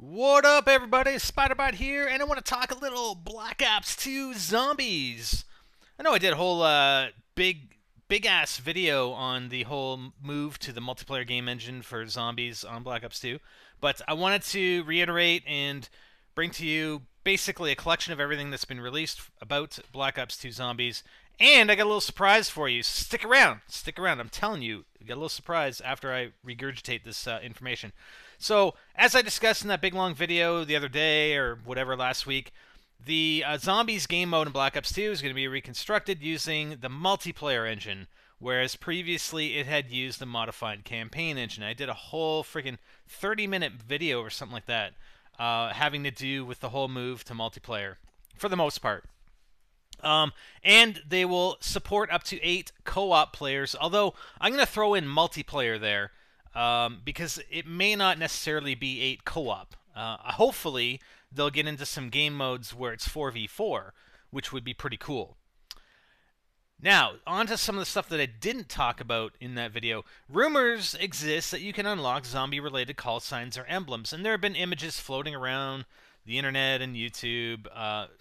What up, everybody? Spiderbot here, and I want to talk a little Black Ops 2 Zombies. I know I did a whole big ass video on the whole move to the multiplayer game engine for zombies on Black Ops 2, but I wanted to reiterate and bring to you basically a collection of everything that's been released about Black Ops 2 Zombies. And I got a little surprise for you. Stick around. Stick around. I'm telling you, I got a little surprise after I regurgitate this information. So, as I discussed in that big long video the other day or whatever last week, the Zombies game mode in Black Ops 2 is going to be reconstructed using the multiplayer engine, whereas previously it had used the modified campaign engine. I did a whole freaking 30-minute video or something like that, having to do with the whole move to multiplayer, for the most part. And they will support up to 8 co-op players, although I'm going to throw in multiplayer there because it may not necessarily be 8 co-op. Hopefully, they'll get into some game modes where it's 4v4, which would be pretty cool. Now, on to some of the stuff that I didn't talk about in that video. Rumors exist that you can unlock zombie-related call signs or emblems, and there have been images floating around the internet and YouTube,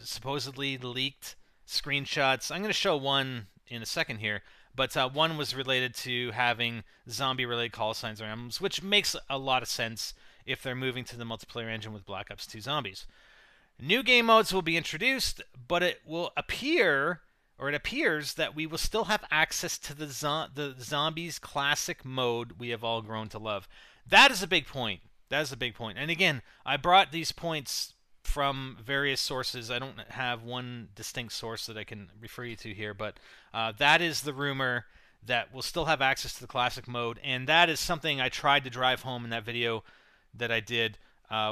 supposedly leaked screenshots. I'm going to show one in a second here, but one was related to having zombie-related call signs or emblems, which makes a lot of sense if they're moving to the multiplayer engine with Black Ops 2 Zombies. New game modes will be introduced, but it appears that we will still have access to the Zombies classic mode we have all grown to love. That is a big point. That is a big point. And again, I brought these points from various sources. I don't have one distinct source that I can refer you to here, but that is the rumor that we'll still have access to the classic mode, and that is something I tried to drive home in that video that I did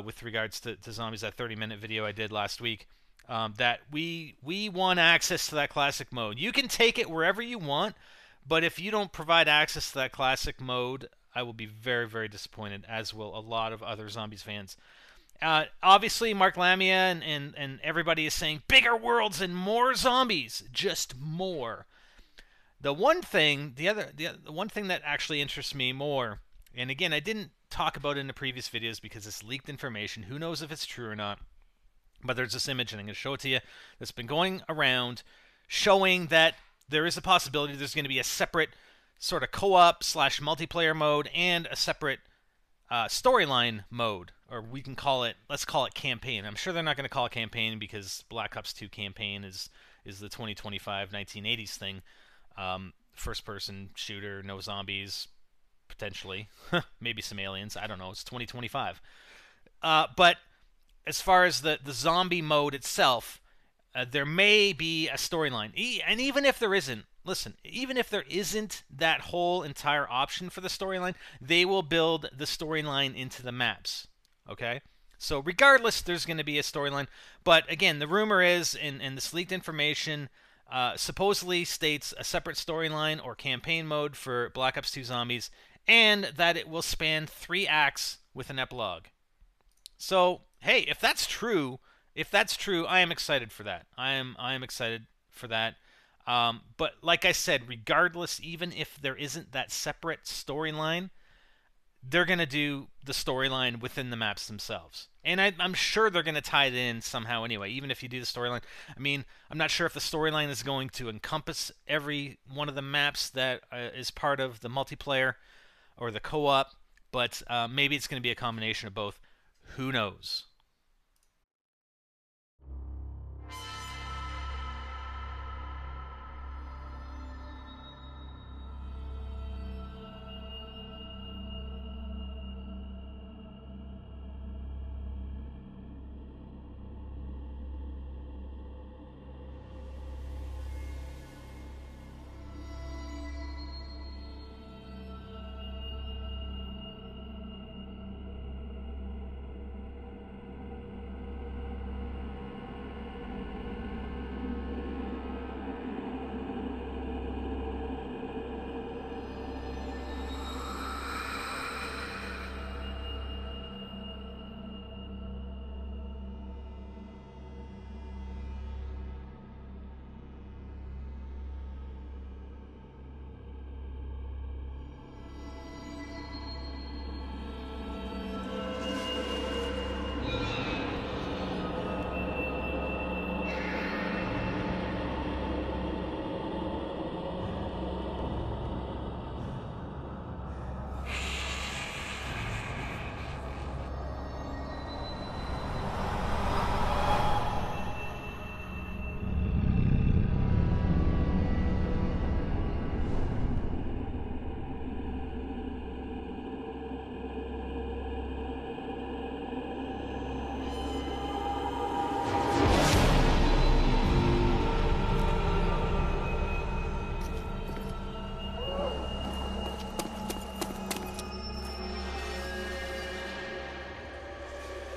with regards to Zombies, that 30-minute video I did last week. That we want access to that classic mode. You can take it wherever you want, but if you don't provide access to that classic mode, I will be very, very disappointed, as will a lot of other Zombies fans. Obviously, Mark Lamia and everybody is saying bigger worlds and more zombies, just more. The one thing that actually interests me more, and again, I didn't talk about it in the previous videos because it's leaked information. Who knows if it's true or not? But there's this image, and I'm going to show it to you, that's been going around showing that there is a possibility there's going to be a separate sort of co-op slash multiplayer mode and a separate storyline mode, or we can call it, let's call it campaign. I'm sure they're not going to call it campaign because Black Ops 2 campaign is the 2025 1980s thing. First-person shooter, no zombies, potentially. Maybe some aliens. I don't know. It's 2025. But as far as the zombie mode itself, there may be a storyline. And even if there isn't, listen, even if there isn't that whole entire option for the storyline, they will build the storyline into the maps. Okay? So regardless, there's going to be a storyline. But again, the rumor is, and this leaked information supposedly states a separate storyline or campaign mode for Black Ops 2 Zombies, and that it will span 3 acts with an epilogue. So, hey, if that's true, I am excited for that. I am excited for that. But like I said, regardless, even if there isn't that separate storyline, they're going to do the storyline within the maps themselves. And I'm sure they're going to tie it in somehow anyway, even if you do the storyline. I mean, I'm not sure if the storyline is going to encompass every one of the maps that is part of the multiplayer or the co-op, but maybe it's going to be a combination of both. Who knows?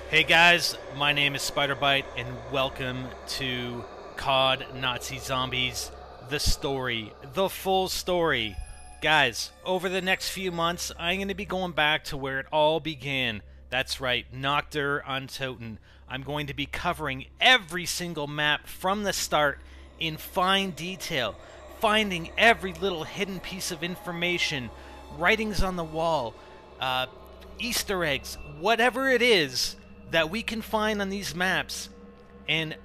Hey guys, my name is Spiderbite, and welcome to COD Nazi Zombies, the story, the full story. Guys, over the next few months, I'm going to be going back to where it all began. That's right, Noctur on Toten. I'm going to be covering every single map from the start in fine detail, finding every little hidden piece of information, writings on the wall, Easter eggs, whatever it is that we can find on these maps, and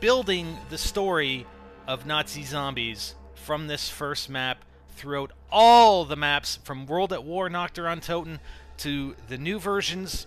building the story of Nazi Zombies from this first map throughout all the maps from World at War Noctur on Toten to the new versions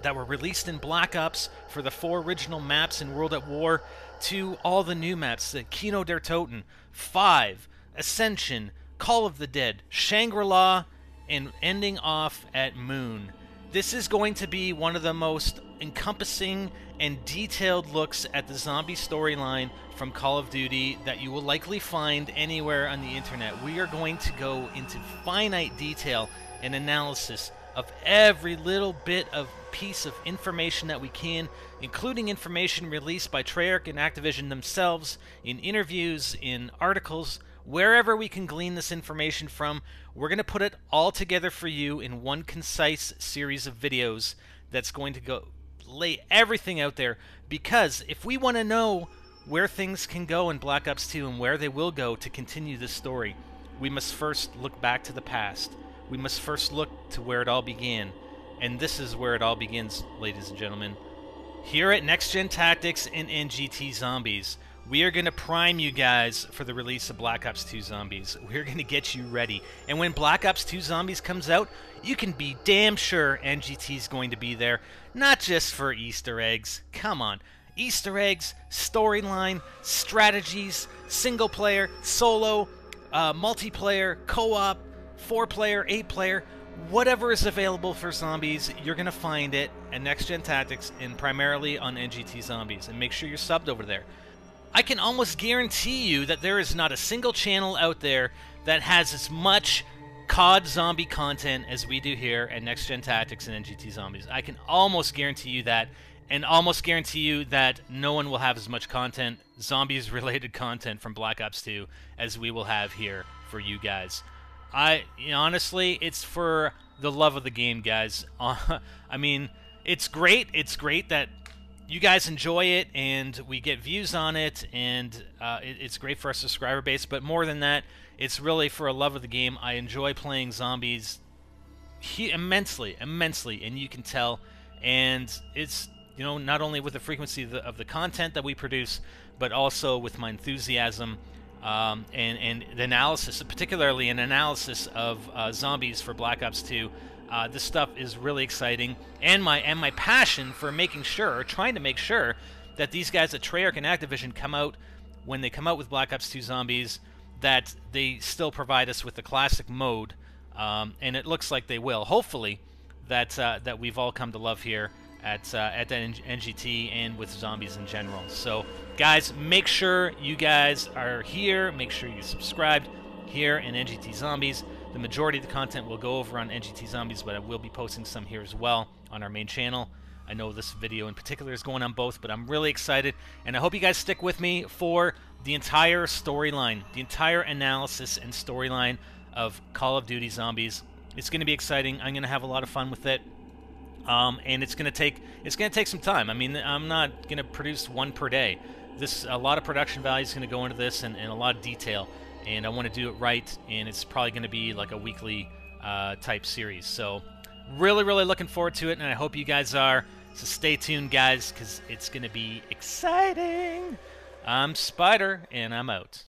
that were released in Black Ops for the 4 original maps in World at War to all the new maps, the Kino der Toten, 5, Ascension, Call of the Dead, Shangri-La, and ending off at Moon. This is going to be one of the most encompassing and detailed looks at the zombie storyline from Call of Duty that you will likely find anywhere on the internet. We are going to go into finite detail and analysis of every little bit of piece of information that we can, including information released by Treyarch and Activision themselves, in interviews, in articles, wherever we can glean this information from. We're going to put it all together for you in one concise series of videos that's going to go lay everything out there, because if we want to know where things can go in Black Ops 2 and where they will go to continue this story, we must first look back to the past. We must first look to where it all began. And this is where it all begins, ladies and gentlemen. Here at Next Gen Tactics and NGTZombies, we are going to prime you guys for the release of Black Ops 2 Zombies. We're going to get you ready. And when Black Ops 2 Zombies comes out, you can be damn sure NGT is going to be there. Not just for Easter eggs. Come on. Easter eggs, storyline, strategies, single player, solo, multiplayer, co-op, 4-player, 8-player. Whatever is available for zombies, you're going to find it at Next Gen Tactics and primarily on NGTZombies. And make sure you're subbed over there. I can almost guarantee you that there is not a single channel out there that has as much COD zombie content as we do here at Next Gen Tactics and NGTZombies. I can almost guarantee you that, and almost guarantee you that no one will have as much content, zombies-related content from Black Ops 2, as we will have here for you guys. Honestly, it's for the love of the game, guys. I mean, it's great. It's great that you guys enjoy it and we get views on it, and it's great for our subscriber base. But more than that, it's really for a love of the game. I enjoy playing zombies immensely, and you can tell. And it's, you know, not only with the frequency of the content that we produce, but also with my enthusiasm. And the analysis, particularly an analysis of zombies for Black Ops 2. This stuff is really exciting, and my passion for making sure, or trying to make sure, that these guys at Treyarch and Activision come out, when they come out with Black Ops 2 Zombies, that they still provide us with the classic mode, and it looks like they will. Hopefully, that we've all come to love here at that NGT and with zombies in general. So, guys, make sure you guys are here. Make sure you're subscribed here in NGTZombies. The majority of the content will go over on NGTZombies, but I will be posting some here as well on our main channel. I know this video in particular is going on both, but I'm really excited, and I hope you guys stick with me for the entire storyline, the entire analysis and storyline of Call of Duty Zombies. It's going to be exciting. I'm going to have a lot of fun with it. And it's gonna take some time. I mean, I'm not gonna produce one per day. A lot of production value is gonna go into this, and a lot of detail. And I want to do it right. And it's probably gonna be like a weekly type series. So, really looking forward to it, and I hope you guys are. So stay tuned, guys, because it's gonna be exciting. I'm Spider, and I'm out.